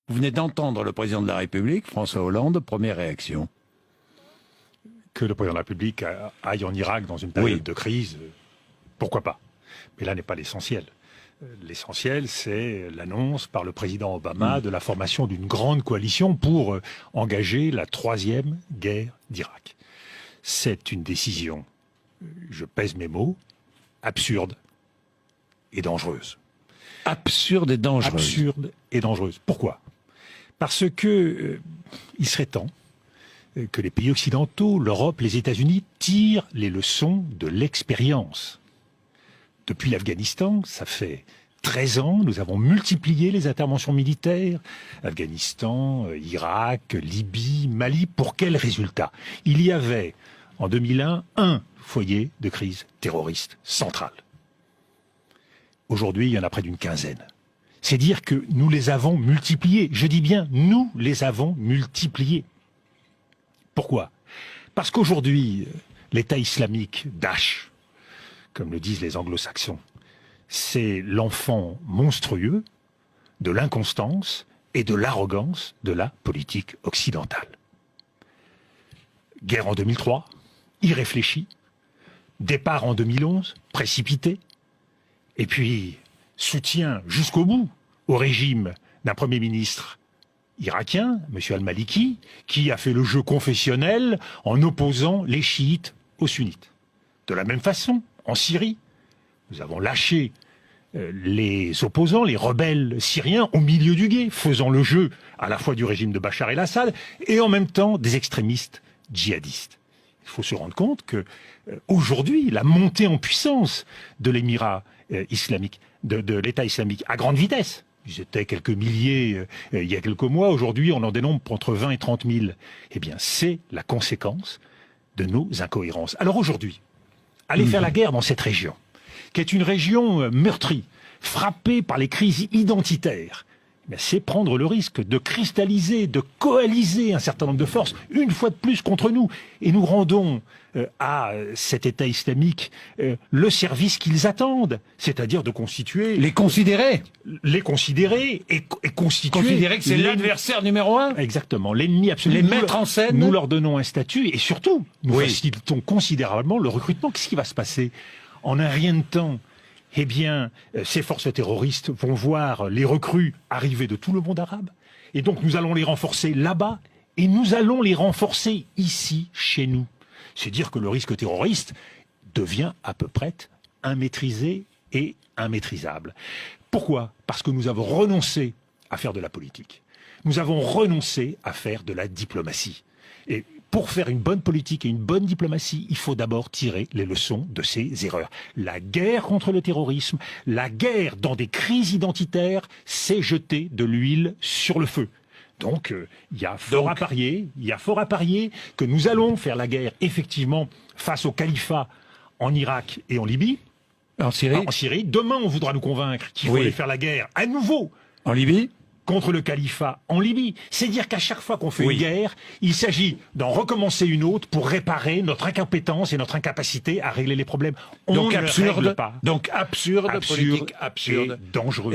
Vous venez d'entendre le président de la République, François Hollande, première réaction. Que le président de la République aille en Irak dans une période de crise, pourquoi pas? Mais là n'est pas l'essentiel. L'essentiel, c'est l'annonce par le président Obama de la formation d'une grande coalition pour engager la 3e guerre d'Irak. C'est une décision, je pèse mes mots, absurde et dangereuse. Absurde et dangereuse. Absurde et dangereuse. Pourquoi? Parce que il serait temps que les pays occidentaux, l'Europe, les États-Unis tirent les leçons de l'expérience. Depuis l'Afghanistan, ça fait 13 ans, nous avons multiplié les interventions militaires. Afghanistan, Irak, Libye, Mali. Pour quel résultat? Il y avait, en 2001, un foyer de crise terroriste centrale. Aujourd'hui, il y en a près d'une quinzaine. C'est dire que nous les avons multipliés. Je dis bien, nous les avons multipliés. Pourquoi? Parce qu'aujourd'hui, l'État islamique Daesh, comme le disent les anglo-saxons, c'est l'enfant monstrueux de l'inconstance et de l'arrogance de la politique occidentale. Guerre en 2003, irréfléchie. Départ en 2011, précipité. Et puis, soutien jusqu'au bout au régime d'un Premier ministre irakien, M. al-Maliki, qui a fait le jeu confessionnel en opposant les chiites aux sunnites. De la même façon, en Syrie, nous avons lâché les opposants, les rebelles syriens au milieu du gué, faisant le jeu à la fois du régime de Bachar el-Assad et en même temps des extrémistes djihadistes. Il faut se rendre compte que aujourd'hui, la montée en puissance de l'émirat islamique, de l'État islamique, à grande vitesse. Ils étaient quelques milliers il y a quelques mois. Aujourd'hui, on en dénombre entre 20 et 30 000. Eh bien, c'est la conséquence de nos incohérences. Alors aujourd'hui, aller faire la guerre dans cette région, qui est une région meurtrie, frappée par les crises identitaires, c'est prendre le risque de cristalliser, de coaliser un certain nombre de forces, une fois de plus contre nous. Et nous rendons à cet État islamique le service qu'ils attendent, c'est-à-dire de constituer... Les considérer. Les considérer et constituer... Considérer que c'est l'adversaire numéro un. Exactement, l'ennemi absolu. Les mettre en scène. Nous leur donnons un statut et surtout, nous facilitons considérablement le recrutement. Qu'est-ce qui va se passer? En un rien de temps, eh bien, ces forces terroristes vont voir les recrues arriver de tout le monde arabe. Et donc, nous allons les renforcer là-bas et nous allons les renforcer ici, chez nous. C'est dire que le risque terroriste devient à peu près immaîtrisé et immaîtrisable. Pourquoi? Parce que nous avons renoncé à faire de la politique. Nous avons renoncé à faire de la diplomatie. Et pour faire une bonne politique et une bonne diplomatie, il faut d'abord tirer les leçons de ces erreurs. La guerre contre le terrorisme, la guerre dans des crises identitaires, c'est jeter de l'huile sur le feu. Donc, il y a fort à parier que nous allons faire la guerre, effectivement, face au califat en Irak et en Libye. En Syrie. En Syrie. Demain, on voudra nous convaincre qu'il faut aller faire la guerre à nouveau. En Libye. Contre le califat en Libye. C'est dire qu'à chaque fois qu'on fait une guerre, il s'agit d'en recommencer une autre pour réparer notre incompétence et notre incapacité à régler les problèmes. Donc absurde, politique absurde. Et dangereux.